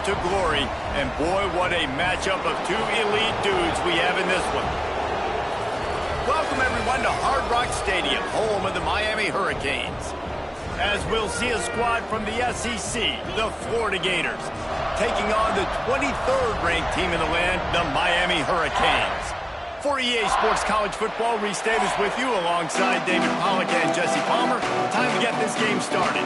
to glory. And boy, what a matchup of two elite dudes we have in this one. Welcome everyone to Hard Rock Stadium, home of the Miami Hurricanes. As we'll see a squad from the SEC, the Florida Gators, taking on the 23rd ranked team in the land, the Miami Hurricanes. For EA Sports College Football, Reese Davis with you alongside David Pollack and Jesse Palmer. Time to get this game started.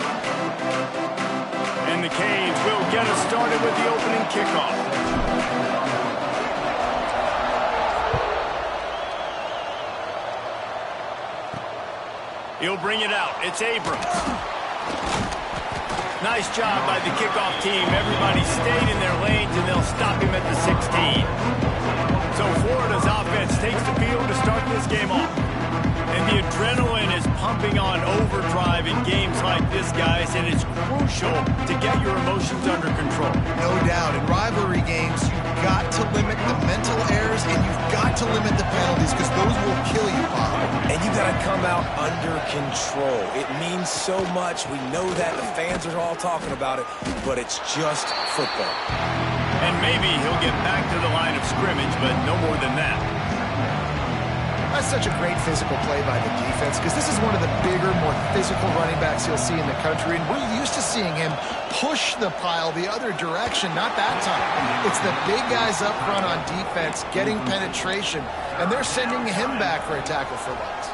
And the Canes will get us started with the opening kickoff. He'll bring it out. It's Abrams. Nice job by the kickoff team. Everybody stayed in their lanes, and they'll stop him at the 16. So Florida's offense takes the field to start this game off. And the adrenaline is pumping on overdrive in games like this, guys, and it's crucial to get your emotions under control. No doubt. In rivalry games, you've got to limit the mental errors, and you've got to limit the penalties because those will kill you, Bob. And you got to come out under control. It means so much. We know that. The fans are all talking about it, but it's just football. And maybe he'll get back to the line of scrimmage, but no more than that. That's such a great physical play by the defense because this is one of the bigger, more physical running backs you'll see in the country, and we're used to seeing him push the pile the other direction. Not that time. It's the big guys up front on defense getting penetration, and they're sending him back for a tackle for loss.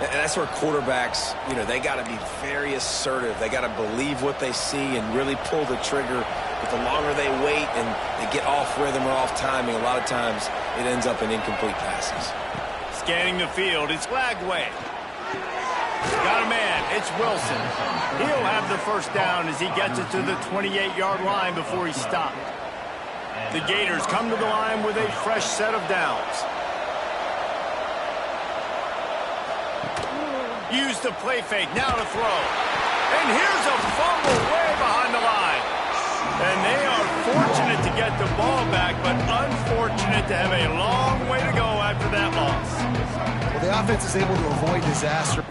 And that's where quarterbacks, they got to be very assertive. They got to believe what they see and really pull the trigger. But the longer they wait and they get off rhythm or off timing, a lot of times it ends up in incomplete passes. Scanning the field, it's Lagway. Got a man, it's Wilson. He'll have the first down as he gets it to the 28-yard line before he's stopped. The Gators come to the line with a fresh set of downs. Use the play fake, now to throw. And here's a fumble way behind the line. And they are fortunate to get the ball back, but unfortunate to have a long way to go after that loss. Well, the offense is able to avoid disaster.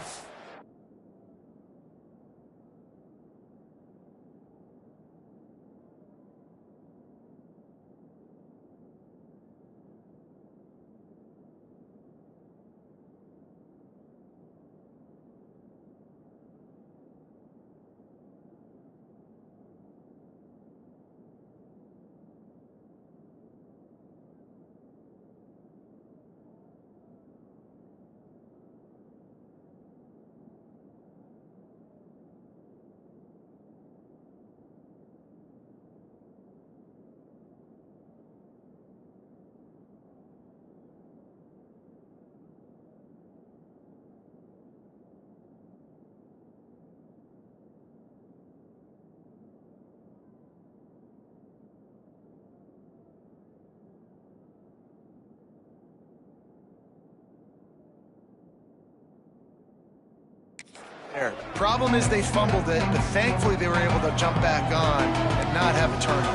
Problem is they fumbled it, but thankfully they were able to jump back on and not have a turnover.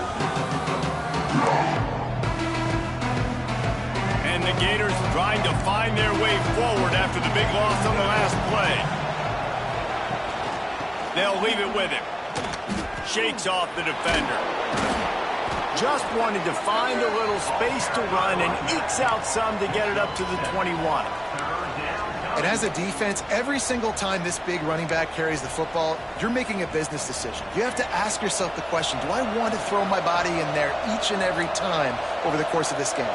And the Gators trying to find their way forward after the big loss on the last play. They'll leave it with him. Shakes off the defender. Just wanted to find a little space to run and ekes out some to get it up to the 21. And as a defense, every single time this big running back carries the football, you're making a business decision. You have to ask yourself the question, do I want to throw my body in there each and every time over the course of this game?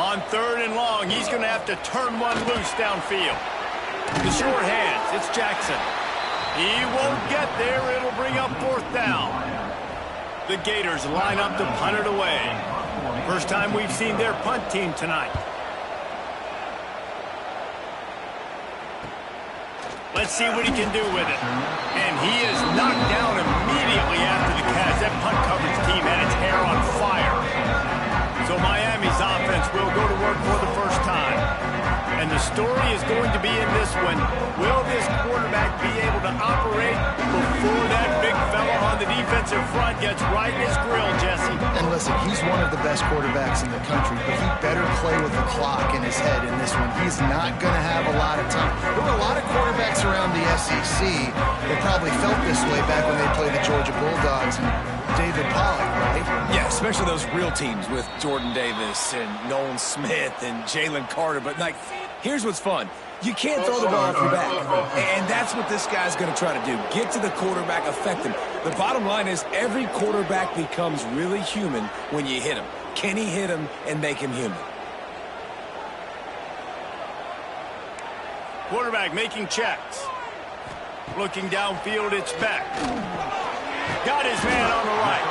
On 3rd and long, he's going to have to turn one loose downfield. The short hands, it's Jackson. He won't get there. It'll bring up 4th down. The Gators line up to punt it away. First time we've seen their punt team tonight. Let's see what he can do with it. And he is knocked down immediately after the catch. That punt coverage team had its hair on fire. So Miami's offense will go to work for the first time. And the story is going to be in this one. Will this quarterback be able to operate before that big fella on the defensive front gets right in his grill, Jesse? And listen, he's one of the best quarterbacks in the country, but he better play with the clock in his head in this one. He's not going to have a lot of time. There were a lot of quarterbacks around the SEC that probably felt this way back when they played the Georgia Bulldogs and David Pollock, right? Yeah, especially those real teams with Jordan Davis and Nolan Smith and Jalen Carter. But, like, here's what's fun. You can't throw the ball off your back. And that's what this guy's going to try to do. Get to the quarterback, affect him. The bottom line is every quarterback becomes really human when you hit him. Can he hit him and make him human? Quarterback making checks. Looking downfield, it's Beck. Got his man on the right.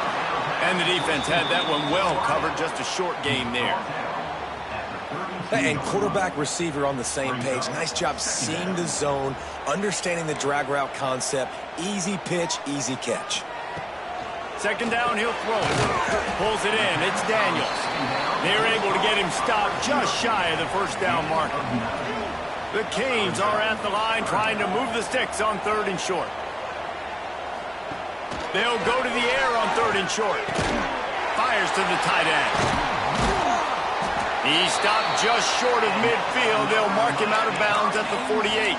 And the defense had that one well covered. Just a short game there. And quarterback receiver on the same page. Nice job seeing the zone, understanding the drag route concept. Easy pitch, easy catch. Second down, he'll throw it. Pulls it in. It's Daniels. They're able to get him stopped just shy of the first down marker. The Canes are at the line trying to move the sticks on 3rd and short. They'll go to the air on 3rd and short. Fires to the tight end. He stopped just short of midfield. They'll mark him out of bounds at the 48.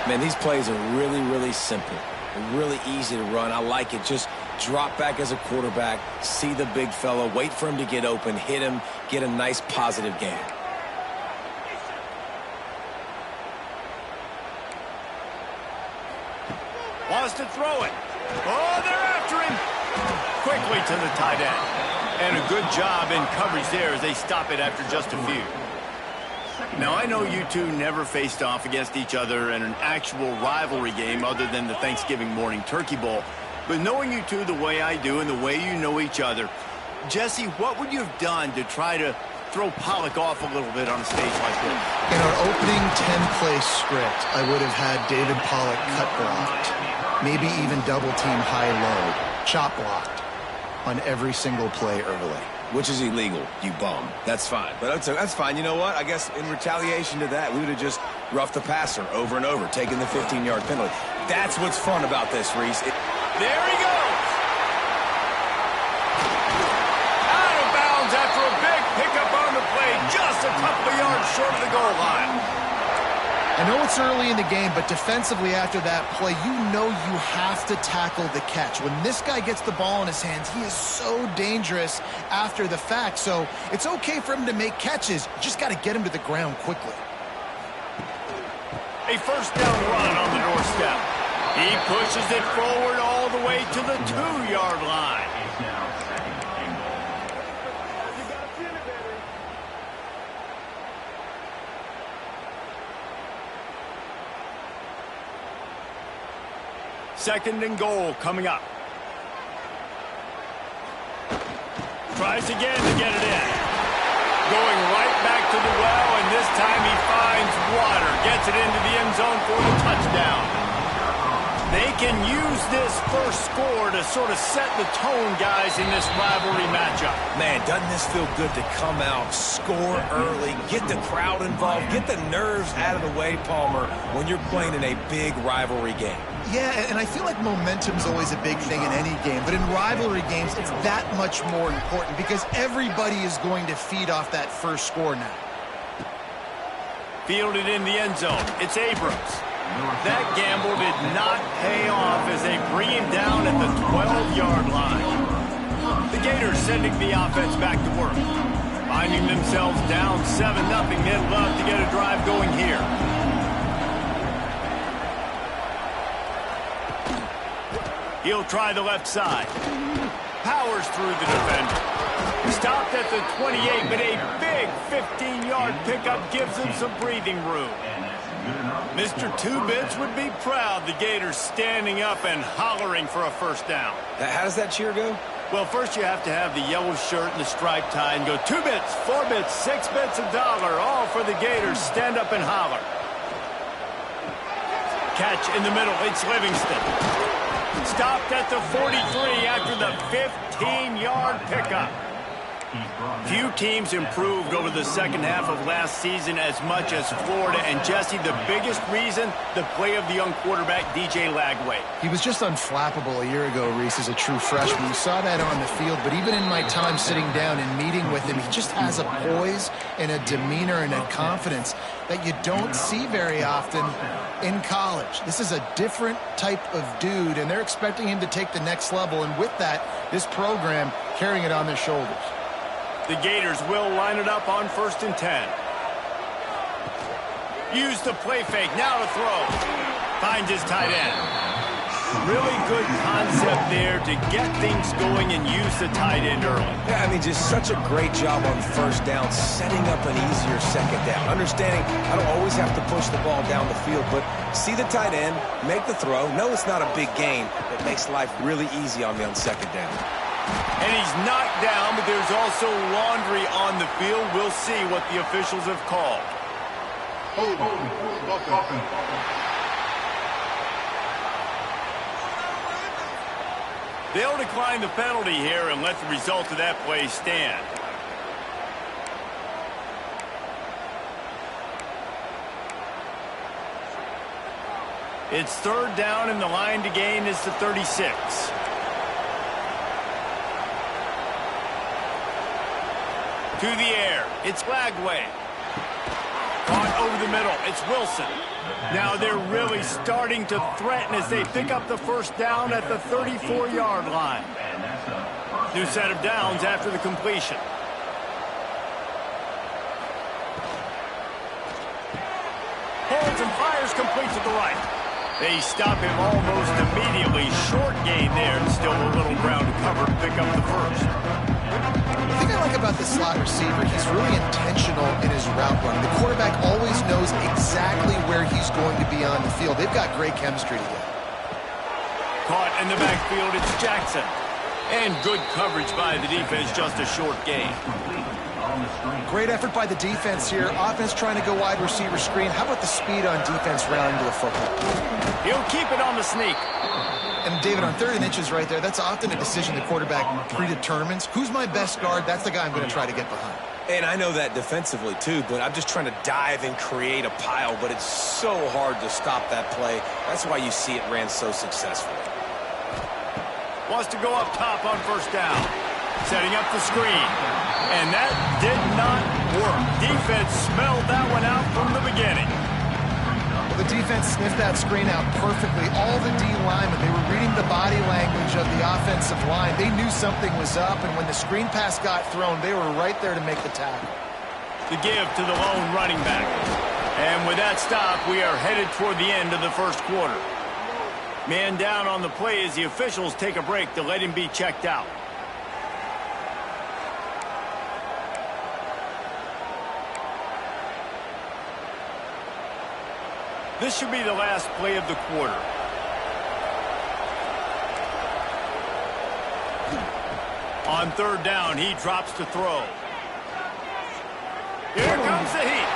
Man, these plays are really, really simple. They're really easy to run. I like it. Just drop back as a quarterback, see the big fella, wait for him to get open, hit him, get a nice positive gain. Wants to throw it. Oh, they're after him. Quickly to the tight end. And a good job in coverage there as they stop it after just a few. Now, I know you two never faced off against each other in an actual rivalry game other than the Thanksgiving morning Turkey Bowl. But knowing you two the way I do and the way you know each other, Jesse, what would you have done to try to throw Pollock off a little bit on a stage like this? In our opening 10-play script, I would have had David Pollock cut blocked, maybe even double-team high-low, chop blocked on every single play early. Which is illegal, you bum. That's fine. But that's fine. You know what? I guess in retaliation to that, we would have just roughed the passer over and over, taking the 15-yard penalty. That's what's fun about this, Reese. There he goes. Out of bounds after a big pickup on the play, just a couple of yards short of the goal line. I know it's early in the game, but defensively after that play, you know you have to tackle the catch. When this guy gets the ball in his hands, he is so dangerous after the fact. So it's okay for him to make catches. You just got to get him to the ground quickly. A first down run on the doorstep. He pushes it forward all the way to the 2-yard line. Second and goal coming up. Tries again to get it in. Going right back to the well, and this time he finds water. Gets it into the end zone for the touchdown. They can use this first score to sort of set the tone, guys, in this rivalry matchup. Man, doesn't this feel good to come out, score early, get the crowd involved, get the nerves out of the way, Palmer, when you're playing in a big rivalry game? Yeah, and I feel like momentum's always a big thing in any game, but in rivalry games, it's that much more important because everybody is going to feed off that first score now. Fielded in the end zone. It's Abrams. That gamble did not pay off as they bring him down at the 12-yard line. The Gators sending the offense back to work. Finding themselves down 7-0, they'd love to get a drive going here. He'll try the left side. Powers through the defender. Stopped at the 28, but a big 15-yard pickup gives him some breathing room. Mr. Two-Bits would be proud. The Gators standing up and hollering for a first down. How does that cheer go? Well, first you have to have the yellow shirt and the striped tie and go 2 bits, 4 bits, 6 bits, $1, all for the Gators. Stand up and holler. Catch in the middle. It's Livingston. Stopped at the 43 after the 15-yard pickup. Few teams improved over the second half of last season as much as Florida. And, Jesse, the biggest reason, the play of the young quarterback, DJ Lagway. He was just unflappable a year ago, Reese, as a true freshman. You saw that on the field, but even in my time sitting down and meeting with him, he just has a poise and a demeanor and a confidence that you don't see very often in college. This is a different type of dude, and they're expecting him to take the next level. And with that, this program carrying it on their shoulders. The Gators will line it up on 1st and 10. Use the play fake, now to throw. Finds his tight end. Really good concept there to get things going and use the tight end early. Yeah, I mean, just such a great job on 1st down, setting up an easier 2nd down. Understanding I don't always have to push the ball down the field, but see the tight end, make the throw. No, it's not a big gain, but makes life really easy on me on 2nd down. And he's knocked down, but there's also laundry on the field. We'll see what the officials have called. They'll decline the penalty here and let the result of that play stand. It's 3rd down, and the line to gain is the 36. To the air, it's Lagway. Caught over the middle, it's Wilson. Now they're really starting to threaten as they pick up the 1st down at the 34-yard line. New set of downs after the completion. Holds and fires complete to the right. They stop him almost immediately. Short gain there, and still a little ground to cover to pick up the 1st. The thing I like about this slot receiver, he's really intentional in his route run. The quarterback always knows exactly where he's going to be on the field. They've got great chemistry together. Caught in the backfield, it's Jackson. And good coverage by the defense, just a short gain. Great effort by the defense here. Offense trying to go wide receiver screen. How about the speed on defense rounding to the football? He'll keep it on the sneak. And, David, on 3rd and inches right there, that's often a decision the quarterback predetermines. Who's my best guard? That's the guy I'm going to try to get behind. And I know that defensively, too, but I'm just trying to dive and create a pile, but it's so hard to stop that play. That's why you see it ran so successfully. Wants to go up top on 1st down. Setting up the screen. And that did not work. Defense smelled that one out from the beginning. The defense sniffed that screen out perfectly. All the D linemen, they were reading the body language of the offensive line. They knew something was up, and when the screen pass got thrown, they were right there to make the tackle. The give to the lone running back. And with that stop, we are headed toward the end of the 1st quarter. Man down on the play as the officials take a break to let him be checked out. This should be the last play of the quarter. On 3rd down, he drops to throw. Here comes the heat.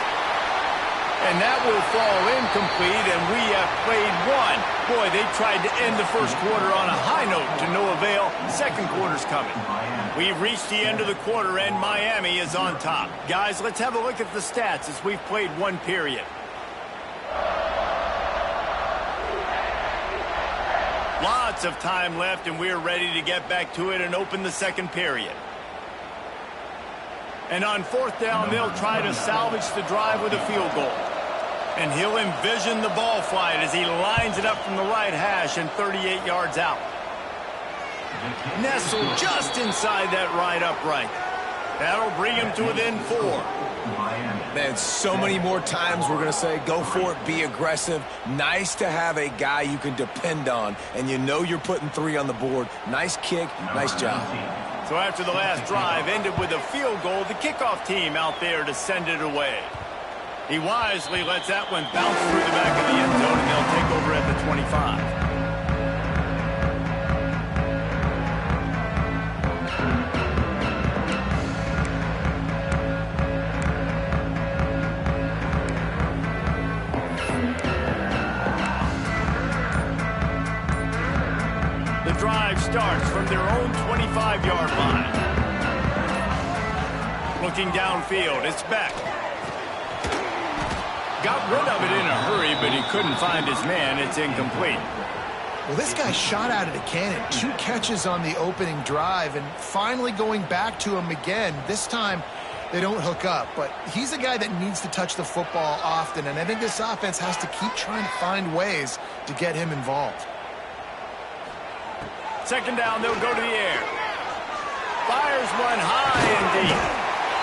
And that will fall incomplete, and we have played one. Boy, they tried to end the 1st quarter on a high note to no avail. 2nd quarter's coming. We've reached the end of the quarter, and Miami is on top. Guys, let's have a look at the stats as we've played one period. Lots of time left, and we're ready to get back to it and open the 2nd period. And on 4th down, they'll try to salvage the drive with a field goal. And he'll envision the ball flight as he lines it up from the right hash and 38 yards out. Nestled just inside that right upright. That'll bring him to within 4. Man, so many more times we're going to say, go for it, be aggressive. Nice to have a guy you can depend on, and you know you're putting 3 on the board. Nice kick, nice job. So after the last drive ended with a field goal, the kickoff team out there to send it away. He wisely lets that one bounce through the back of the end zone, and they'll take over at the 25. The drive starts from their own 25-yard line. Looking downfield, it's Beck. Got rid of it in a hurry, but he couldn't find his man. It's incomplete. Well, this guy shot out of the cannon. 2 catches on the opening drive, and finally going back to him again. This time, they don't hook up, but he's a guy that needs to touch the football often, and I think this offense has to keep trying to find ways to get him involved. Second down, they'll go to the air. Fires one high and deep.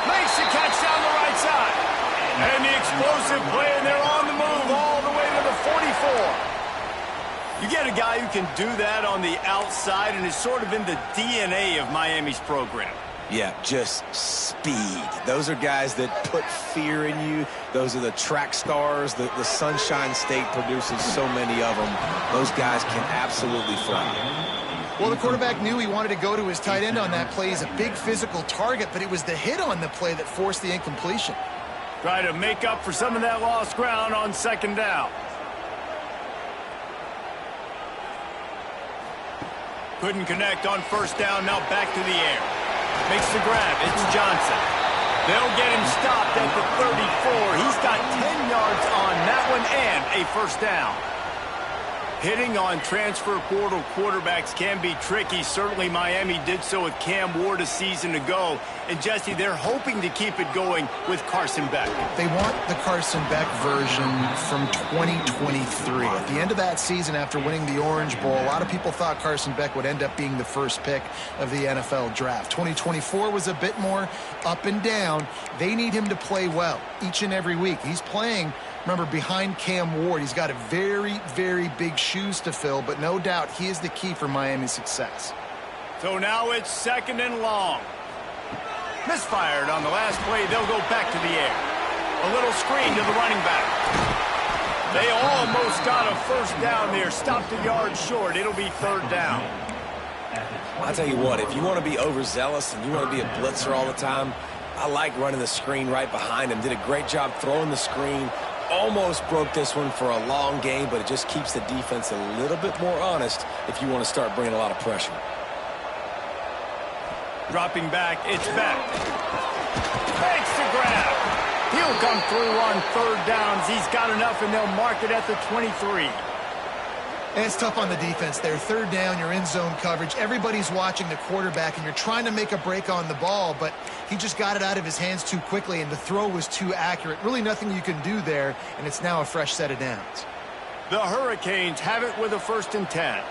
Makes the catch down the right side. And the explosive play, and they're on the move all the way to the 44. You get a guy who can do that on the outside, and is sort of in the DNA of Miami's program. Yeah, just speed. Those are guys that put fear in you. Those are the track stars. The Sunshine State produces so many of them. Those guys can absolutely fly. Well, the quarterback knew he wanted to go to his tight end on that play. He's a big physical target, but it was the hit on the play that forced the incompletion. Try to make up for some of that lost ground on second down. Couldn't connect on first down, now back to the air. Makes the grab, it's Johnson. They'll get him stopped at the 34. He's got 10 yards on that one and a first down. Hitting on transfer portal quarterbacks can be tricky. Certainly Miami did so with Cam Ward a season ago. And Jesse, they're hoping to keep it going with Carson Beck. They want the Carson Beck version from 2023. At the end of that season, after winning the Orange Bowl, a lot of people thought Carson Beck would end up being the first pick of the NFL draft. 2024 was a bit more up and down. They need him to play well each and every week. He's playing, remember, behind Cam Ward. He's got a very, very big shoes to fill, but no doubt he is the key for Miami's success. So now it's second and long. Misfired on the last play. They'll go back to the air. A little screen to the running back. They almost got a first down there. Stopped a yard short. It'll be third down. I'll tell you what, if you want to be overzealous and you want to be a blitzer all the time, I like running the screen right behind him. Did a great job throwing the screen. Almost broke this one for a long game, but it just keeps the defense a little bit more honest if you want to start bringing a lot of pressure. Dropping back, it's Beck. Makes the grab. He'll come through on third downs. He's got enough, and they'll mark it at the 23. And it's tough on the defense there. Third down, you're in zone coverage. Everybody's watching the quarterback, and you're trying to make a break on the ball, but he just got it out of his hands too quickly, and the throw was too accurate. Really nothing you can do there, and it's now a fresh set of downs. The Hurricanes have it with a 1st and 10.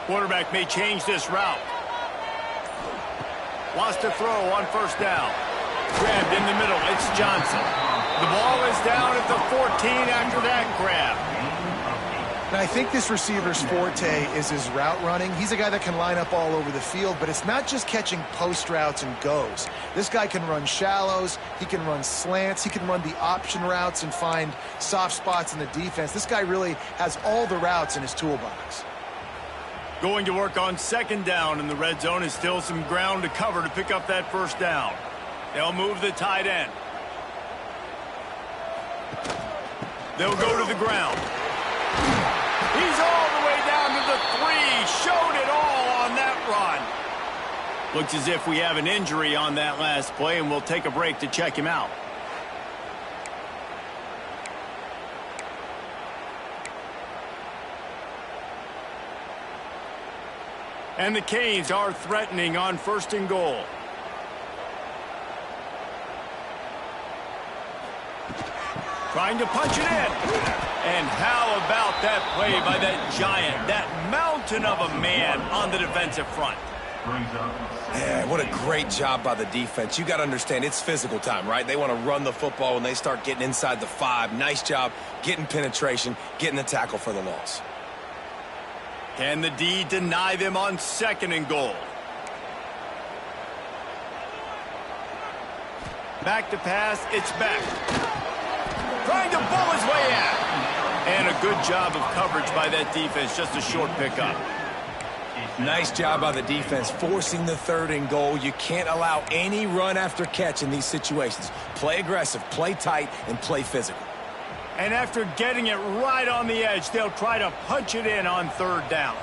Quarterback may change this route. Wants to throw on first down. Grabbed in the middle. It's Johnson. The ball is down at the 14 after that grab. And I think this receiver's forte is his route running. He's a guy that can line up all over the field, but it's not just catching post routes and goes. This guy can run shallows. He can run slants. He can run the option routes and find soft spots in the defense. This guy really has all the routes in his toolbox. Going to work on second down in the red zone, is still some ground to cover to pick up that first down. They'll move the tight end. They'll go to the ground. He's all the way down to the 3. Showed it all on that run. Looks as if we have an injury on that last play, and we'll take a break to check him out. And the Canes are threatening on 1st and goal. Trying to punch it in. And how about that play by that giant, that mountain of a man on the defensive front? Yeah, what a great job by the defense. You got to understand, it's physical time, right? They want to run the football when they start getting inside the 5. Nice job getting penetration, getting the tackle for the loss. Can the D deny them on 2nd and goal? Back to pass, it's Beck. Trying to pull his way out. And a good job of coverage by that defense, just a short pickup. Nice job by the defense, forcing the 3rd and goal. You can't allow any run after catch in these situations. Play aggressive, play tight, and play physical. And after getting it right on the edge, they'll try to punch it in on 3rd down.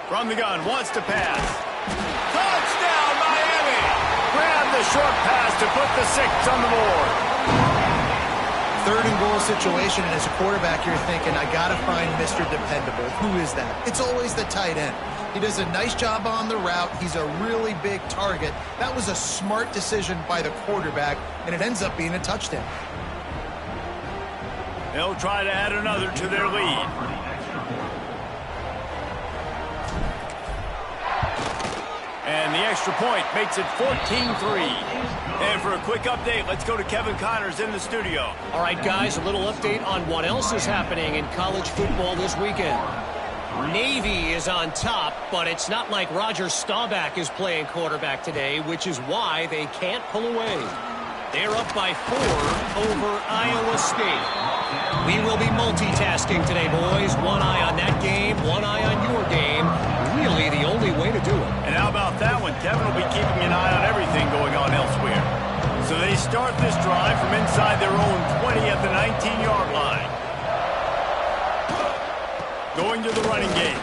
From the gun, wants to pass. Touchdown, Miami! Grab the short pass to put the 6 on the board. 3rd and goal situation, and as a quarterback, you're thinking, I got to find Mr. Dependable. Who is that? It's always the tight end. He does a nice job on the route. He's a really big target. That was a smart decision by the quarterback, and it ends up being a touchdown. They'll try to add another to their lead. And the extra point makes it 14-3. And for a quick update, let's go to Kevin Connors in the studio. All right, guys, a little update on what else is happening in college football this weekend. Navy is on top, but it's not like Roger Staubach is playing quarterback today, which is why they can't pull away. They're up by 4 over Iowa State. We will be multitasking today, boys. One eye on that game, one eye on your game. Really the only way to do it. And how about that one? Kevin will be keeping an eye on everything going on elsewhere. So they start this drive from inside their own 20 at the 19-yard line. Going to the running game.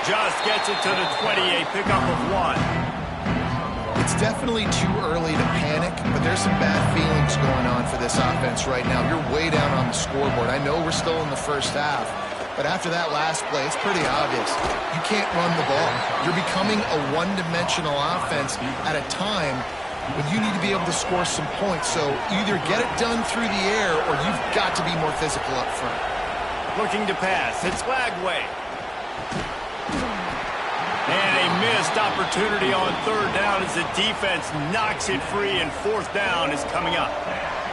Just gets it to the 20, a pickup of 1. It's definitely too early to panic, but there's some bad feelings going on for this offense right now. You're way down on the scoreboard. I know we're still in the first half, but after that last play, it's pretty obvious. You can't run the ball. You're becoming a one-dimensional offense at a time when you need to be able to score some points. So either get it done through the air or you've got to be more physical up front. Looking to pass. It's Lagway. And a missed opportunity on 3rd down as the defense knocks it free, and 4th down is coming up.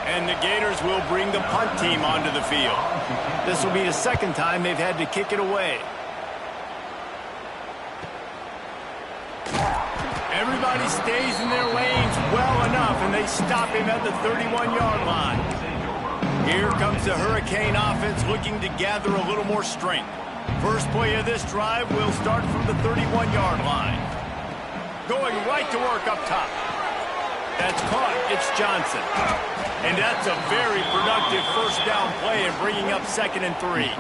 And the Gators will bring the punt team onto the field. This will be the 2nd time they've had to kick it away. Everybody stays in their lanes well enough, and they stop him at the 31-yard line. Here comes the Hurricane offense looking to gather a little more strength. First play of this drive will start from the 31-yard line. Going right to work up top. That's caught. It's Johnson. And that's a very productive 1st down play and bringing up 2nd and 3.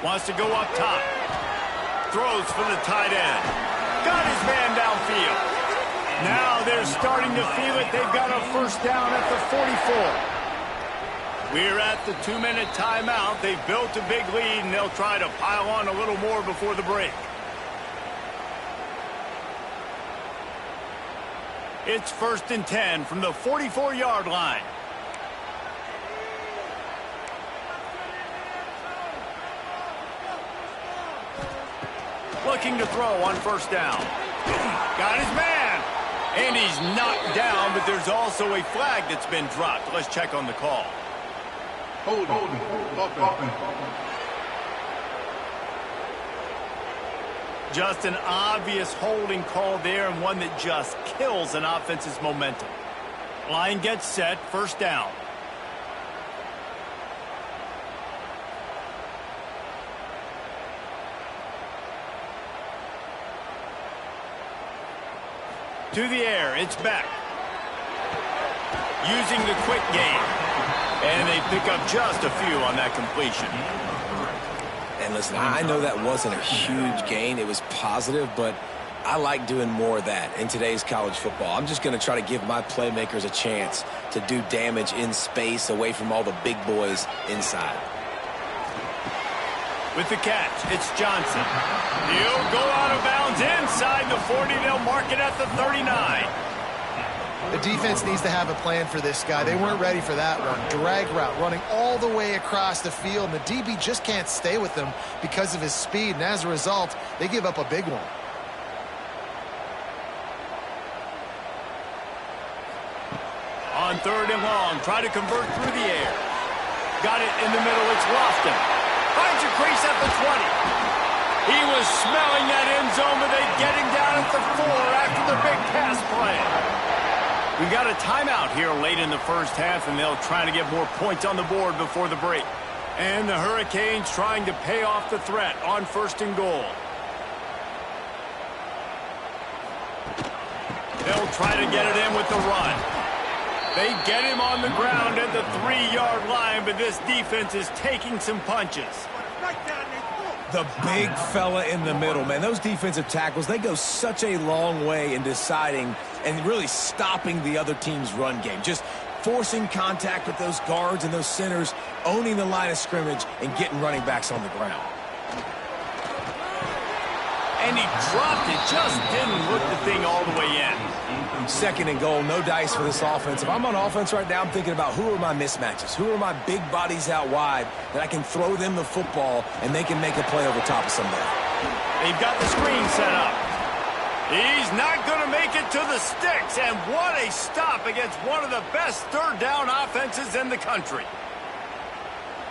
Wants to go up top. Throws for the tight end. Got his man downfield. Now they're starting to feel it. They've got a 1st down at the 44. We're at the 2-minute timeout. They've built a big lead, and they'll try to pile on a little more before the break. It's 1st and 10 from the 44-yard line. Looking to throw on 1st down. Got his man. And he's knocked down, but there's also a flag that's been dropped. Let's check on the call. Holding. Just an obvious holding call there, and one that just kills an offense's momentum. Line gets set, 1st down. To the air, it's back. Using the quick game. And they pick up just a few on that completion. And listen, I know that wasn't a huge gain. It was positive, but I like doing more of that in today's college football. I'm just going to try to give my playmakers a chance to do damage in space away from all the big boys inside. With the catch, it's Johnson. He'll go out of bounds inside the 40. They'll mark it at the 39. The defense needs to have a plan for this guy. They weren't ready for that one. Drag route, running all the way across the field, and the DB just can't stay with them because of his speed, and as a result, they give up a big one. On 3rd and long, try to convert through the air. Got it in the middle, it's Lofton. Finds a crease at the 20. He was smelling that end zone, but they get him down at the 4 after the big pass play. We've got a timeout here late in the first half, and they'll try to get more points on the board before the break. And the Hurricanes trying to pay off the threat on 1st and goal. They'll try to get it in with the run. They get him on the ground at the 3-yard line, but this defense is taking some punches. The big fella in the middle, man. Those defensive tackles, they go such a long way in deciding and really stopping the other team's run game. Just forcing contact with those guards and those centers, owning the line of scrimmage, and getting running backs on the ground. And he dropped it, just didn't look the thing all the way in. 2nd and goal, no dice for this offense. If I'm on offense right now, I'm thinking about who are my mismatches? Who are my big bodies out wide that I can throw them the football and they can make a play over top of somebody? They've got the screen set up. He's not going to make it to the sticks, and what a stop against one of the best 3rd down offenses in the country.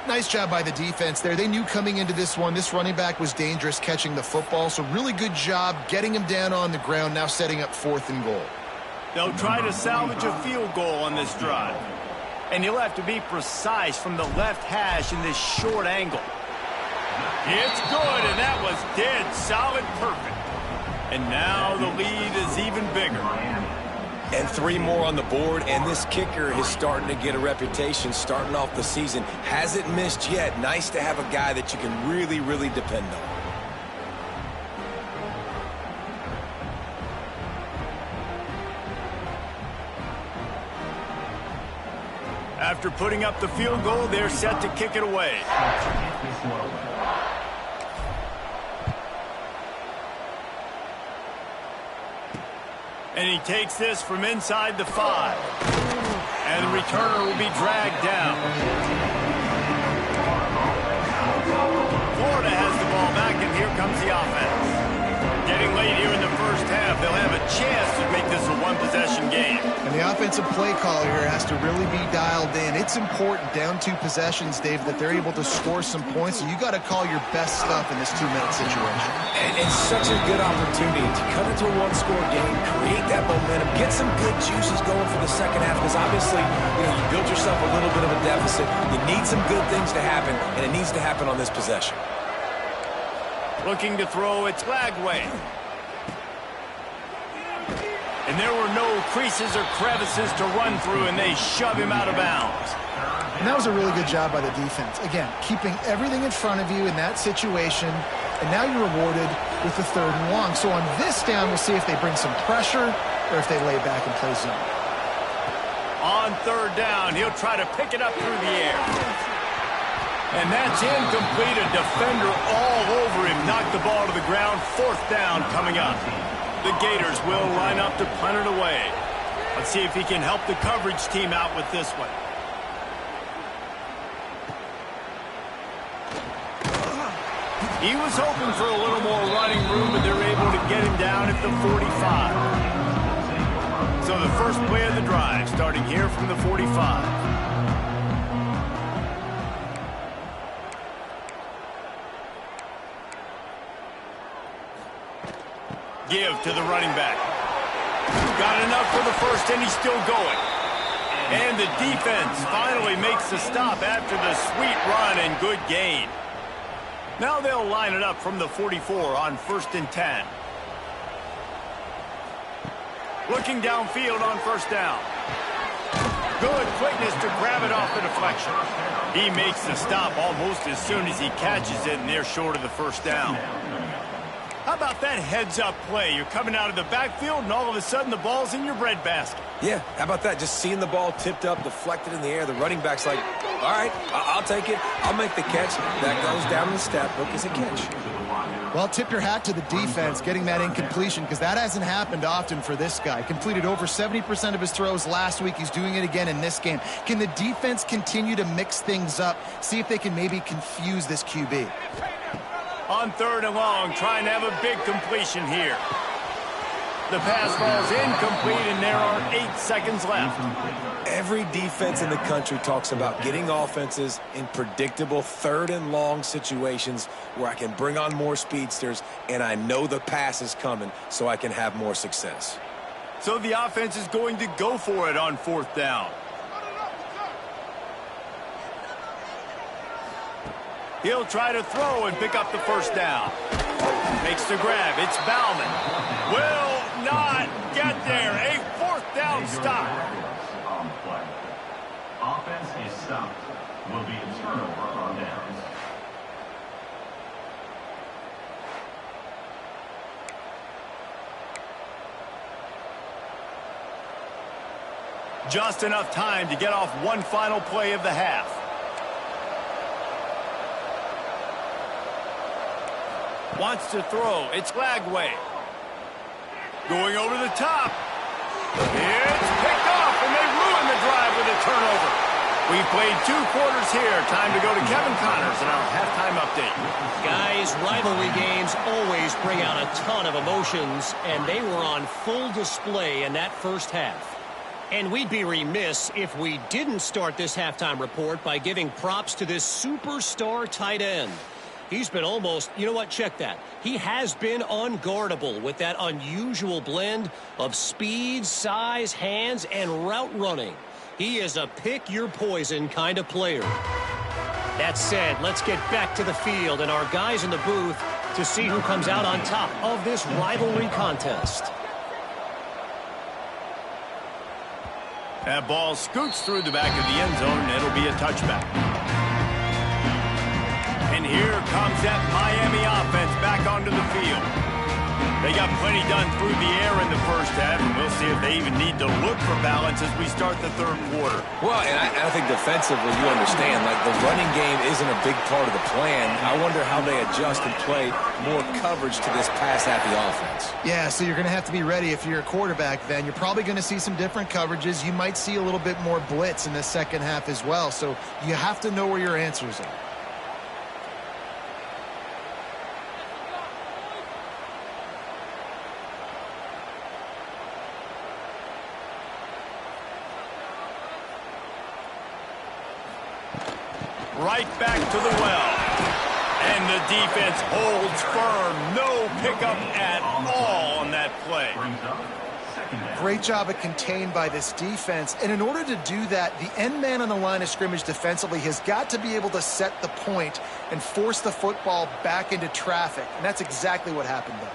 Nice job by the defense there. They knew coming into this one, this running back was dangerous catching the football, so really good job getting him down on the ground, now setting up 4th and goal. They'll try to salvage a field goal on this drive. And he'll have to be precise from the left hash in this short angle. It's good, and that was dead solid perfect. And now the lead is even bigger. And 3 more on the board, and this kicker is starting to get a reputation starting off the season. Hasn't missed yet. Nice to have a guy that you can really, really depend on. After putting up the field goal, they're set to kick it away. And he takes this from inside the 5. And the returner will be dragged down. Florida has the ball back, and here comes the offense. Getting late here in the first half, they'll have a chance to make this a one-possession game. And the offensive play caller here has to really be dialed in. It's important, down 2 possessions, Dave, that they're able to score some points. So you got to call your best stuff in this 2-minute situation. And it's such a good opportunity to cut into a 1-score game, create that momentum, get some good juices going for the second half, because obviously, you built yourself a little bit of a deficit. You need some good things to happen, and it needs to happen on this possession. Looking to throw, it's Lagway. And there were no creases or crevices to run through, and they shove him out of bounds. And that was a really good job by the defense. Again, keeping everything in front of you in that situation, and now you're rewarded with the 3rd and long. So on this down, we'll see if they bring some pressure or if they lay back and play zone. On 3rd down, he'll try to pick it up through the air. And that's incomplete. A defender all over him. Knocked the ball to the ground. 4th down coming up. The Gators will line up to punt it away. Let's see if he can help the coverage team out with this one. He was hoping for a little more running room, but they're able to get him down at the 45. So the first play of the drive, starting here from the 45. Give to the running back. Got enough for the first, and he's still going. And the defense finally makes the stop after the sweet run and good gain. Now they'll line it up from the 44 on 1st and 10. Looking downfield on 1st down. Good quickness to grab it off the deflection. He makes the stop almost as soon as he catches it, and they're short of the 1st down. How about that heads-up play? You're coming out of the backfield, and all of a sudden the ball's in your breadbasket. Yeah, how about that? Just seeing the ball tipped up, deflected in the air. The running back's like, all right, I'll take it. I'll make the catch. That goes down the stat book as a catch. Well, tip your hat to the defense getting that incompletion, because that hasn't happened often for this guy. Completed over 70% of his throws last week. He's doing it again in this game. Can the defense continue to mix things up? See if they can maybe confuse this QB. On 3rd and long, trying to have a big completion here. The pass falls incomplete, and there are 8 seconds left. Every defense in the country talks about getting offenses in predictable 3rd and long situations where I can bring on more speedsters, and I know the pass is coming, so I can have more success. So the offense is going to go for it on 4th down. He'll try to throw and pick up the 1st down. Makes the grab. It's Bauman. Will not get there. A 4th down stop. is stopped. Will be a turnover on downs. Just enough time to get off one final play of the half. Wants to throw. It's Lagway. Going over the top. It's picked off, and they ruin the drive with a turnover. We've played 2 quarters here. Time to go to Kevin Connors in our halftime update. Guys, rivalry games always bring out a ton of emotions, and they were on full display in that first half. And we'd be remiss if we didn't start this halftime report by giving props to this superstar tight end. He's been almost, you know what, check that. He has been unguardable with that unusual blend of speed, size, hands, and route running. He is a pick-your-poison kind of player. That said, let's get back to the field and our guys in the booth to see who comes out on top of this rivalry contest. That ball scoots through the back of the end zone, and it'll be a touchback. And here comes that Miami offense back onto the field. They got plenty done through the air in the first half, and we'll see if they even need to look for balance as we start the third quarter. Well, and I think defensively, you understand, like the running game isn't a big part of the plan. I wonder how they adjust and play more coverage to this pass-happy offense. Yeah, so you're going to have to be ready if you're a quarterback then. You're probably going to see some different coverages. You might see a little bit more blitz in the second half as well, so you have to know where your answers are. Right back to the well. And the defense holds firm. No pickup at all on that play. Great job at contained by this defense. And in order to do that, the end man on the line of scrimmage defensively has got to be able to set the point and force the football back into traffic. And that's exactly what happened there.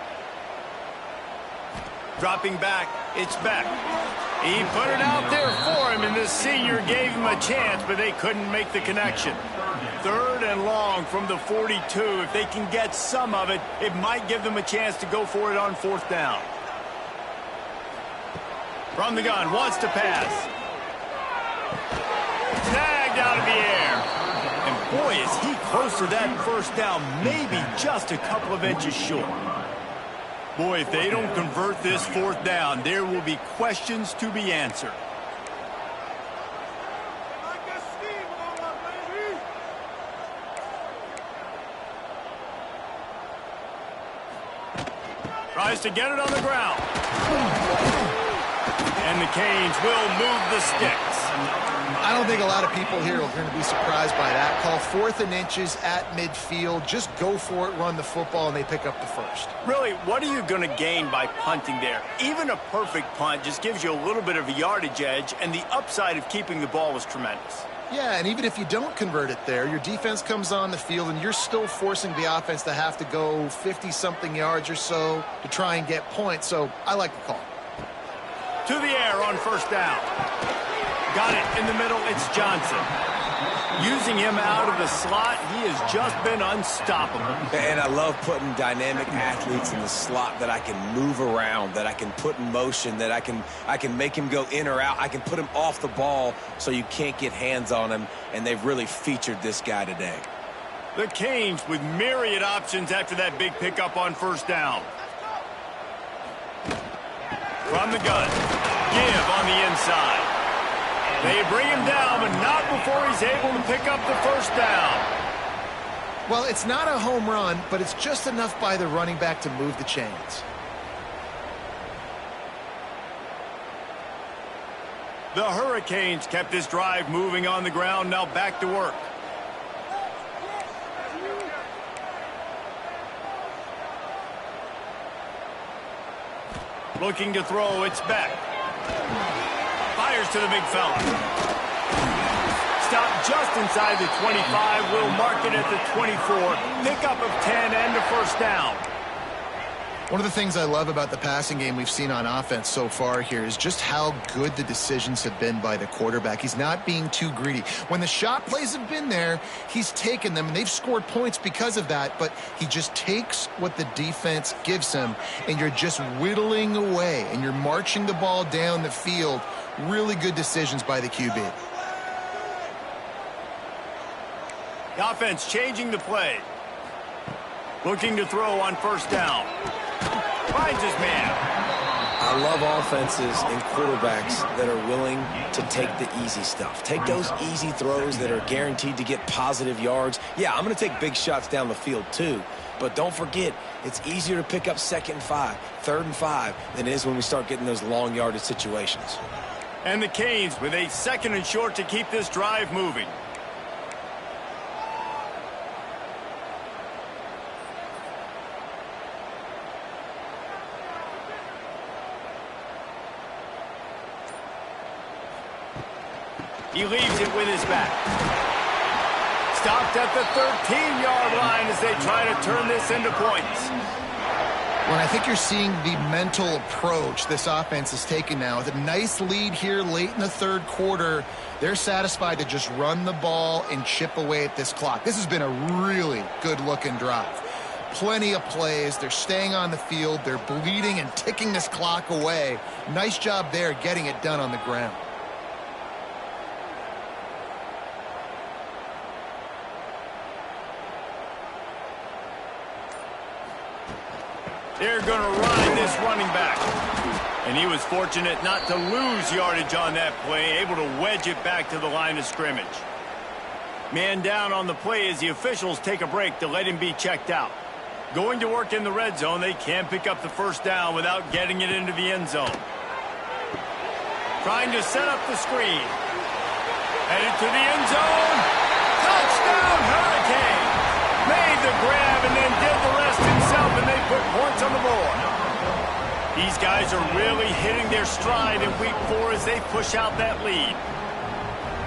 Dropping back, it's Beck. He put it out there for him, and the senior gave him a chance, but they couldn't make the connection. 3rd and long from the 42. If they can get some of it, it might give them a chance to go for it on 4th down. From the gun, wants to pass. Snagged out of the air. And boy, is he close to that first down, maybe just a couple of inches short. Boy, if they don't convert this 4th down, there will be questions to be answered. Tries to get it on the ground. And the Canes will move the sticks. I don't think a lot of people here are going to be surprised by that call. 4th and inches at midfield. Just go for it, run the football, and they pick up the first. Really, what are you going to gain by punting there? Even a perfect punt just gives you a little bit of a yardage edge, and the upside of keeping the ball is tremendous. Yeah, and even if you don't convert it there, your defense comes on the field, and you're still forcing the offense to have to go 50-something yards or so to try and get points. So I like the call. To the air on 1st down. Got it in the middle. It's Johnson. Using him out of the slot, he has just been unstoppable. And I love putting dynamic athletes in the slot that I can move around, that I can put in motion, that I can make him go in or out. I can put him off the ball so you can't get hands on him, and they've really featured this guy today. The Canes with myriad options after that big pickup on 1st down. From the gun. Give on the inside. They bring him down, but not before he's able to pick up the 1st down. Well, it's not a home run, but it's just enough by the running back to move the chains. The Hurricanes kept this drive moving on the ground, now back to work. Looking to throw, it's Beck. Fires to the big fella. Stopped just inside the 25. Will mark it at the 24. Pickup of 10 and a 1st down. One of the things I love about the passing game we've seen on offense so far here is just how good the decisions have been by the quarterback. He's not being too greedy. When the shot plays have been there, he's taken them, and they've scored points because of that, but he just takes what the defense gives him, and you're just whittling away, and you're marching the ball down the field. Really good decisions by the QB. The offense changing the play. Looking to throw on first down. Finds his man. I love offenses and quarterbacks that are willing to take the easy stuff. Take those easy throws that are guaranteed to get positive yards. Yeah, I'm going to take big shots down the field too. But don't forget, it's easier to pick up 2nd and 5, 3rd and 5 than it is when we start getting those long yardage situations. And the Canes with a 2nd and short to keep this drive moving. He leaves it with his back. Stopped at the 13-yard line as they try to turn this into points. Well, I think you're seeing the mental approach this offense is taking now. With a nice lead here late in the 3rd quarter, they're satisfied to just run the ball and chip away at this clock. This has been a really good-looking drive. Plenty of plays. They're staying on the field. They're bleeding and ticking this clock away. Nice job there getting it done on the ground. They're going to ride this running back. And he was fortunate not to lose yardage on that play, able to wedge it back to the line of scrimmage. Man down on the play as the officials take a break to let him be checked out. Going to work in the red zone, they can pick up the first down without getting it into the end zone. Trying to set up the screen. Headed to the end zone. Touchdown, Hurricane! Made the grab and then did the rest himself, and they put points on the board. These guys are really hitting their stride in week 4 as they push out that lead.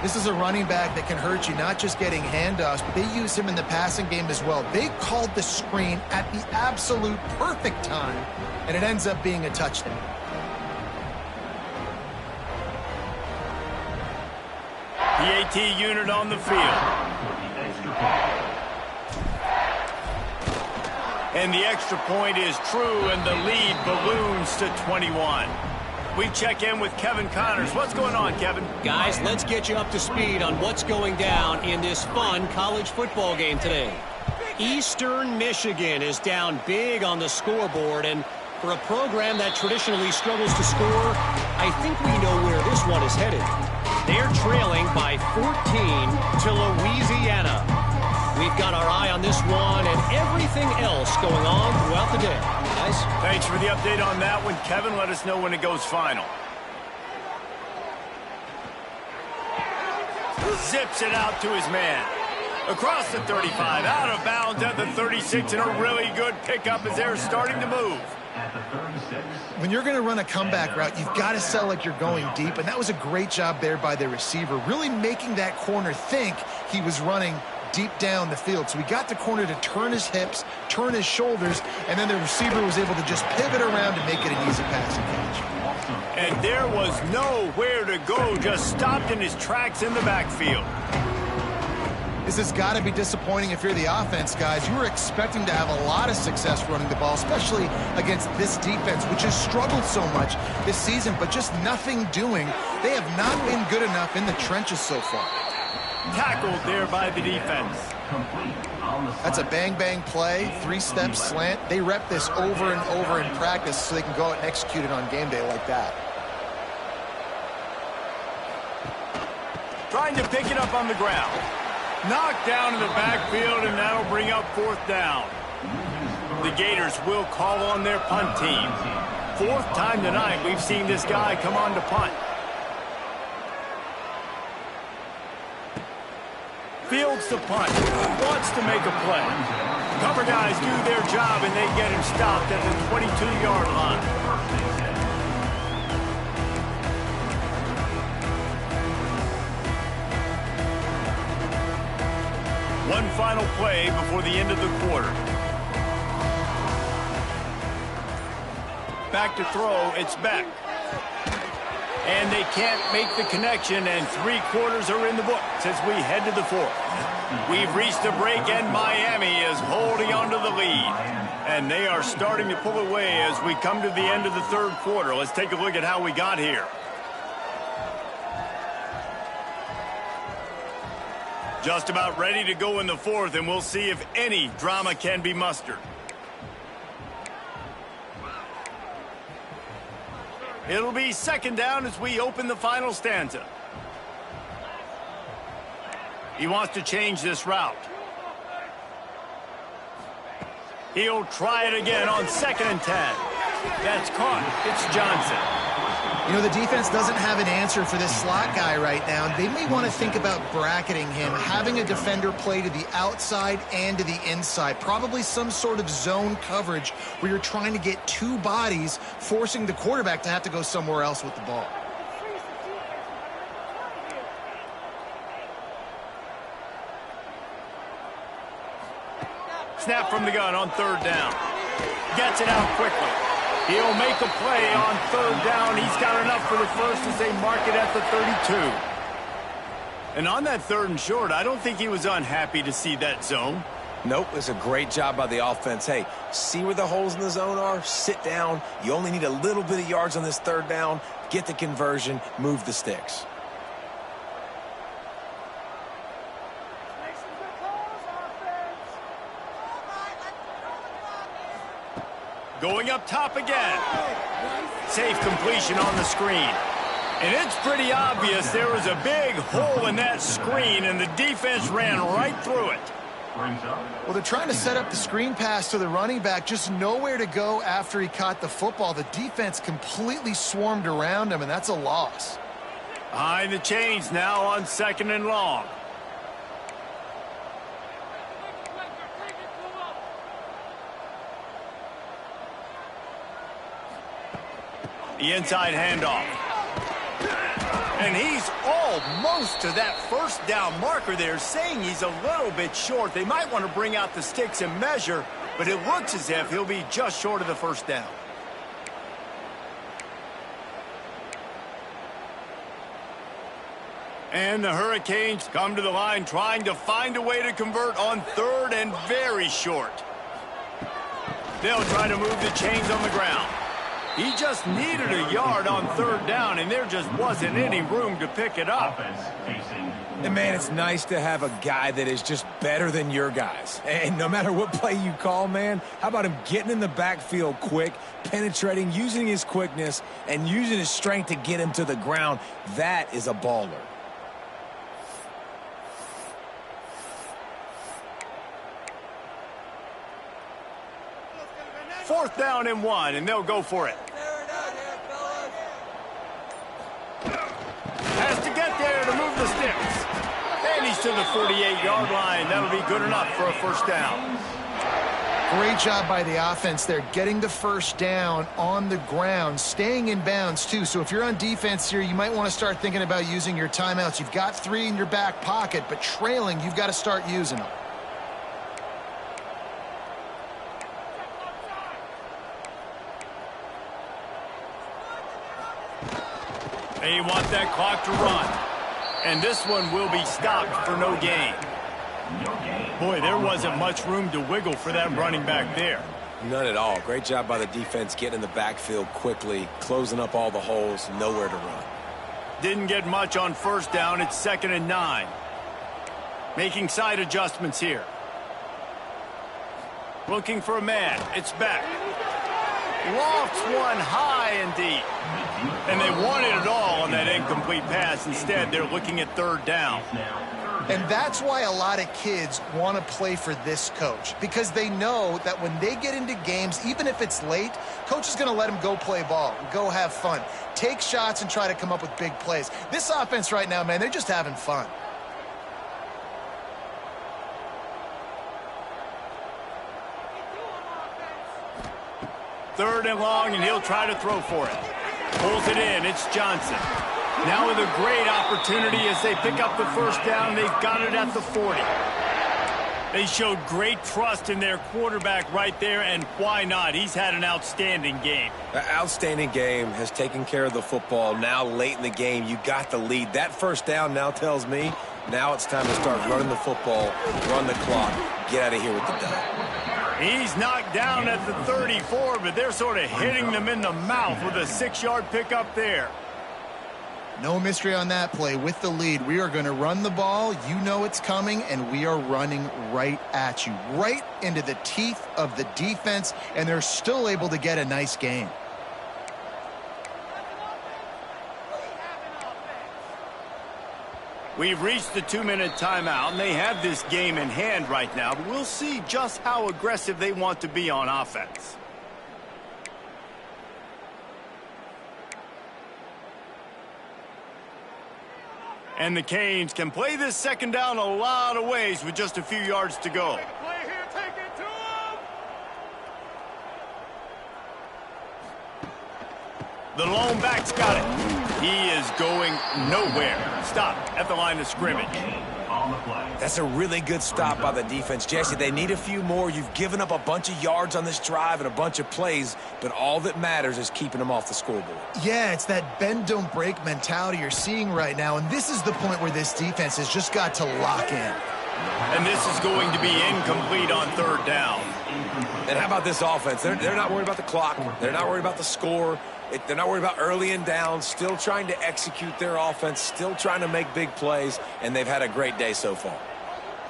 This is a running back that can hurt you, not just getting handoffs, but they use him in the passing game as well. They called the screen at the absolute perfect time, and it ends up being a touchdown. The AT unit on the field. And the extra point is true, and the lead balloons to 21. We check in with Kevin Connors. What's going on, Kevin? Guys, let's get you up to speed on what's going down in this fun college football game today. Eastern Michigan is down big on the scoreboard, and for a program that traditionally struggles to score, I think we know where this one is headed. They're trailing by 14 to Louisiana. We've got our eye on this one and everything else going on throughout the day. Guys? Thanks for the update on that one, Kevin. Let us know when it goes final. Zips it out to his man. Across the 35, out of bounds at the 36, and a really good pickup as they're starting to move. When you're going to run a comeback route, you've got to sell like you're going deep, and that was a great job there by the receiver, really making that corner think he was running deep down the field. So he got the corner to turn his hips, turn his shoulders, and then the receiver was able to just pivot around and make it an easy passing catch. And there was nowhere to go, just stopped in his tracks in the backfield. This has got to be disappointing if you're the offense, guys. You were expecting to have a lot of success running the ball, especially against this defense, which has struggled so much this season, but just nothing doing. They have not been good enough in the trenches so far. Tackled there by the defense. That's a bang-bang play, 3-step slant. They rep this over and over in practice so they can go out and execute it on game day like that. Trying to pick it up on the ground. Knocked down in the backfield, and that'll bring up 4th down. The Gators will call on their punt team. 4th time tonight we've seen this guy come on to punt. Fields the punt. Wants to make a play. Cover guys do their job, and they get him stopped at the 22-yard line. One final play before the end of the quarter. Back to throw, it's Beck. And they can't make the connection, and 3 quarters are in the books as we head to the 4th. We've reached a break, and Miami is holding on to the lead. And they are starting to pull away as we come to the end of the 3rd quarter. Let's take a look at how we got here. Just about ready to go in the 4th, and we'll see if any drama can be mustered. It'll be 2nd down as we open the final stanza. He wants to change this route. He'll try it again on 2nd and 10. That's caught. It's Johnson. You know, the defense doesn't have an answer for this slot guy right now. They may want to think about bracketing him, having a defender play to the outside and to the inside. Probably some sort of zone coverage where you're trying to get 2 bodies, forcing the quarterback to have to go somewhere else with the ball. Snap from the gun on 3rd down. Gets it out quickly. He'll make a play on 3rd down. He's got enough for the first as they mark it at the 32. And on that 3rd and short, I don't think he was unhappy to see that zone. Nope, it's a great job by the offense. Hey, see where the holes in the zone are? Sit down. You only need a little bit of yards on this 3rd down. Get the conversion. Move the sticks. Going up top again. Safe completion on the screen. And it's pretty obvious there was a big hole in that screen, and the defense ran right through it. Well, they're trying to set up the screen pass to the running back, just nowhere to go after he caught the football. The defense completely swarmed around him, and that's a loss. Behind the chains now on 2nd and long. The inside handoff. And he's almost to that 1st down marker there, saying he's a little bit short. They might want to bring out the sticks and measure, but it looks as if he'll be just short of the 1st down. And the Hurricanes come to the line trying to find a way to convert on 3rd and very short. They'll try to move the chains on the ground. He just needed a yard on 3rd down, and there just wasn't any room to pick it up. And, man, it's nice to have a guy that is just better than your guys. And no matter what play you call, man, how about him getting in the backfield quick, penetrating, using his quickness, and using his strength to get him to the ground? That is a baller. Fourth down and 1, and they'll go for it. Has to get there to move the sticks. And he's to the 48-yard line. That'll be good enough for a 1st down. Great job by the offense there, getting the 1st down on the ground, staying in bounds, too. So if you're on defense here, you might want to start thinking about using your timeouts. You've got 3 in your back pocket, but trailing, you've got to start using them. They want that clock to run. And this one will be stopped for no gain. Boy, there wasn't much room to wiggle for that running back there. None at all. Great job by the defense getting in the backfield quickly, closing up all the holes, nowhere to run. Didn't get much on 1st down. It's 2nd and 9. Making side adjustments here. Looking for a man. It's Beck. Lofts one high and deep. And they wanted it all on that incomplete pass. Instead, they're looking at 3rd down. And that's why a lot of kids want to play for this coach, because they know that when they get into games, even if it's late, coach is going to let them go play ball, go have fun, take shots and try to come up with big plays. This offense right now, man, they're just having fun. Third and long, and he'll try to throw for it. Pulls it in. It's Johnson. Now with a great opportunity as they pick up the 1st down. They've got it at the 40. They showed great trust in their quarterback right there, and why not? He's had an outstanding game. An outstanding game, has taken care of the football. Now late in the game, you got the lead. That first down now tells me now it's time to start running the football, run the clock, get out of here with the dub. He's knocked down at the 34, but they're sort of hitting them in the mouth with a 6-yard pickup there. No mystery on that play. With the lead, we are going to run the ball. You know it's coming, and we are running right at you, right into the teeth of the defense, and they're still able to get a nice gain. We've reached the 2-minute timeout, and they have this game in hand right now, but we'll see just how aggressive they want to be on offense. And the Canes can play this second down a lot of ways with just a few yards to go. The lone back's got it. He is going nowhere. Stop at the line of scrimmage. On the play. That's a really good stop by the defense. Jesse, they need a few more. You've given up a bunch of yards on this drive and a bunch of plays, but all that matters is keeping them off the scoreboard. Yeah, it's that bend, don't break mentality you're seeing right now, and this is the point where this defense has just got to lock in. And this is going to be incomplete on third down. And how about this offense? They're not worried about the clock. They're not worried about the score. They're not worried about early and down, still trying to execute their offense, still trying to make big plays, and they've had a great day so far.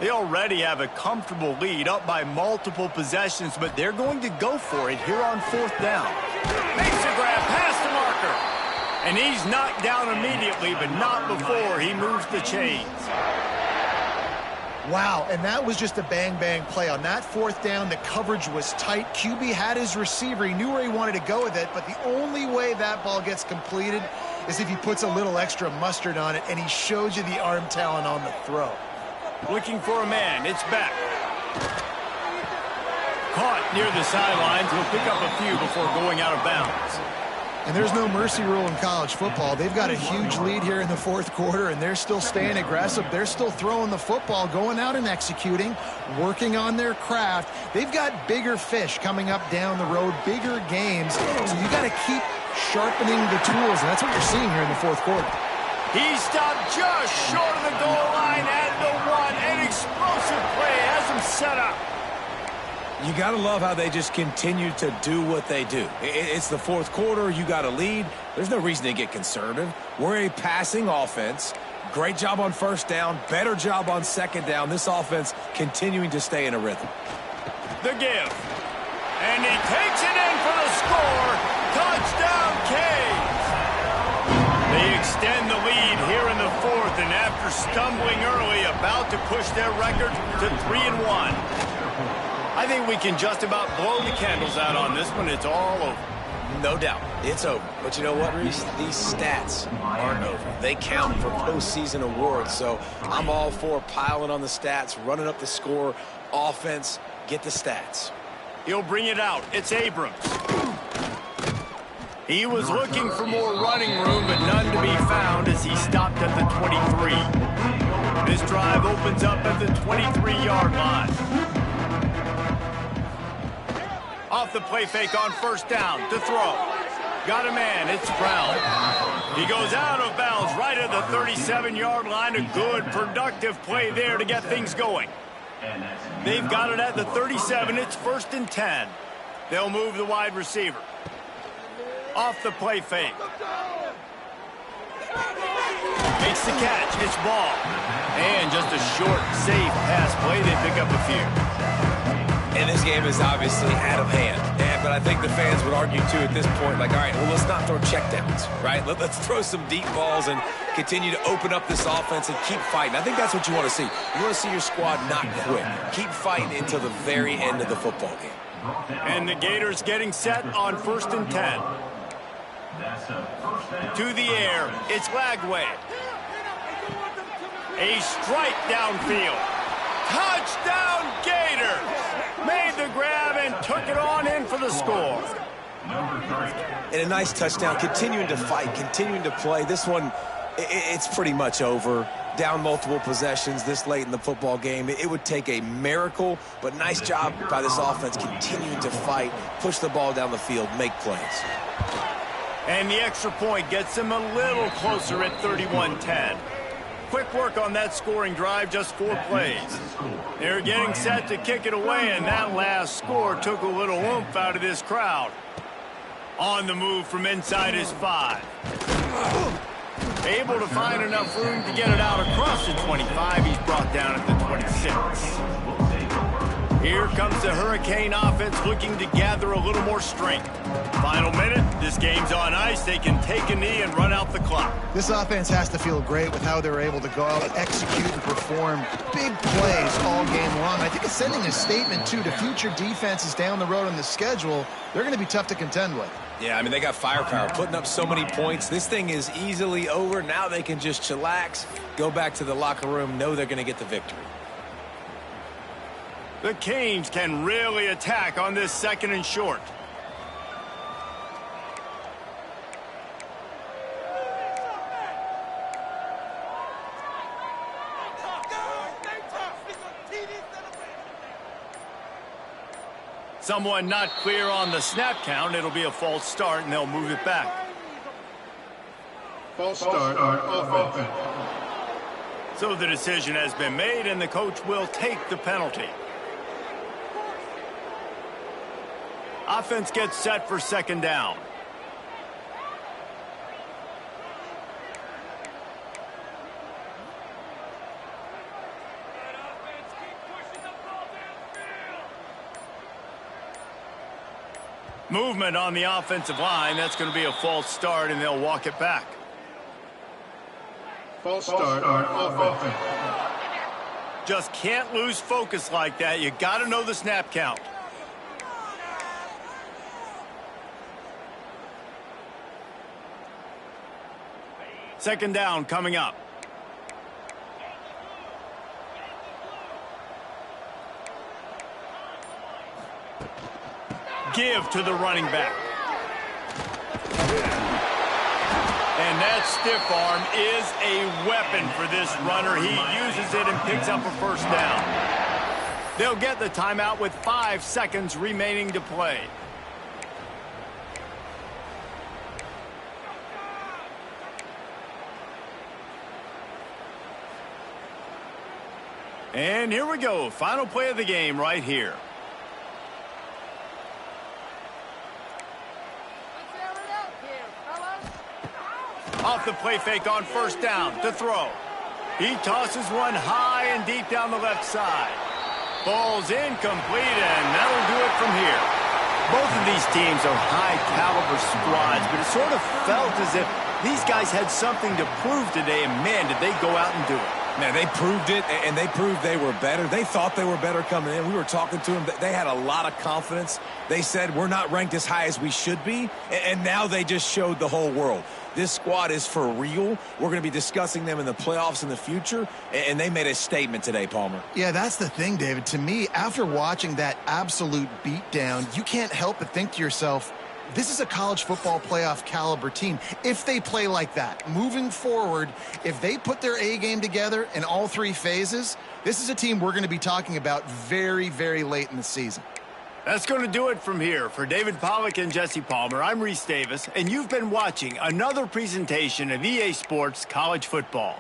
They already have a comfortable lead up by multiple possessions, but they're going to go for it here on fourth down. Makes a grab past the marker. And he's knocked down immediately, but not before he moves the chains. Wow, and that was just a bang-bang play. On that fourth down, the coverage was tight. QB had his receiver. He knew where he wanted to go with it, but the only way that ball gets completed is if he puts a little extra mustard on it, and he shows you the arm talent on the throw. Looking for a man. It's back. Caught near the sidelines. Will pick up a few before going out of bounds. And there's no mercy rule in college football. They've got a huge lead here in the fourth quarter, and they're still staying aggressive. They're still throwing the football, going out and executing, working on their craft. They've got bigger fish coming up down the road, bigger games. So you got to keep sharpening the tools, and that's what you're seeing here in the fourth quarter. He stopped just short of the goal line at the 1. An explosive play has him set up. You got to love how they just continue to do what they do. It's the fourth quarter. You got a lead. There's no reason to get conservative. We're a passing offense. Great job on first down. Better job on second down. This offense continuing to stay in a rhythm. The give. And he takes it in for the score. Touchdown, Canes. They extend the lead here in the fourth, and after stumbling early, about to push their record to 3-1. I think we can just about blow the candles out on this one. It's all over. No doubt. It's over. But you know what, Reese? These stats aren't over. They count for postseason awards, so I'm all for piling on the stats, running up the score, offense, get the stats. He'll bring it out. It's Abrams. He was looking for more running room, but none to be found as he stopped at the 23. This drive opens up at the 23-yard line. Off the play fake on first down to throw. Got a man. It's Brown. He goes out of bounds right at the 37-yard line. A good, productive play there to get things going. They've got it at the 37. It's 1st and 10. They'll move the wide receiver. Off the play fake. Makes the catch. It's Ball. And just a short, safe pass play. They pick up a few. And this game is obviously out of hand. But I think the fans would argue, too, at this point, like, all right, well, let's not throw checkdowns, right? Let's throw some deep balls and continue to open up this offense and keep fighting. I think that's what you want to see. You want to see your squad not quit. Keep fighting until the very end of the football game. And the Gators getting set on 1st and 10. To the air. It's Lagway. A strike downfield. Touchdown, Gators! Made the grab and took it on in for the score. And a nice touchdown, continuing to fight, continuing to play. This one, it's pretty much over. Down multiple possessions this late in the football game. It would take a miracle, but nice job by this offense continuing to fight, push the ball down the field, make plays. And the extra point gets them a little closer at 31-10. Quick work on that scoring drive, just 4 plays. They're getting set to kick it away, and that last score took a little oomph out of this crowd. On the move from inside his 5. Able to find enough room to get it out across the 25. He's brought down at the 26. Here comes the Hurricane offense looking to gather a little more strength. Final minute, this game's on ice. They can take a knee and run out the clock. This offense has to feel great with how they're able to go out and execute and perform big plays all game long. I think it's sending a statement, too, to future defenses down the road on the schedule. They're going to be tough to contend with. Yeah, I mean, they got firepower, putting up so many points. This thing is easily over. Now they can just chillax, go back to the locker room, know they're going to get the victory. The Canes can really attack on this 2nd and short. Someone not clear on the snap count. It'll be a false start, and they'll move it back. False start on offense. So the decision has been made, and the coach will take the penalty. Offense gets set for 2nd down. Movement on the offensive line. That's going to be a false start, and they'll walk it back. False start on offense. Just can't lose focus like that. You got to know the snap count. Second down coming up. Give to the running back. And that stiff arm is a weapon for this runner. He uses it and picks up a 1st down. They'll get the timeout with 5 seconds remaining to play. And here we go. Final play of the game right here. Off the play fake on 1st down to throw. He tosses one high and deep down the left side. Ball's incomplete, and that'll do it from here. Both of these teams are high-caliber squads, but it sort of felt as if these guys had something to prove today, and man, did they go out and do it. Man, they proved it, and they proved they were better. They thought they were better coming in. We were talking to them. They had a lot of confidence. They said, we're not ranked as high as we should be, and now they just showed the whole world. This squad is for real. We're going to be discussing them in the playoffs in the future, and they made a statement today, Palmer. Yeah, that's the thing, David. To me, after watching that absolute beatdown, you can't help but think to yourself, this is a college football playoff caliber team. If they play like that, moving forward, if they put their A game together in all 3 phases, this is a team we're going to be talking about very, very late in the season. That's going to do it from here. For David Pollack and Jesse Palmer, I'm Reese Davis, and you've been watching another presentation of EA Sports College Football.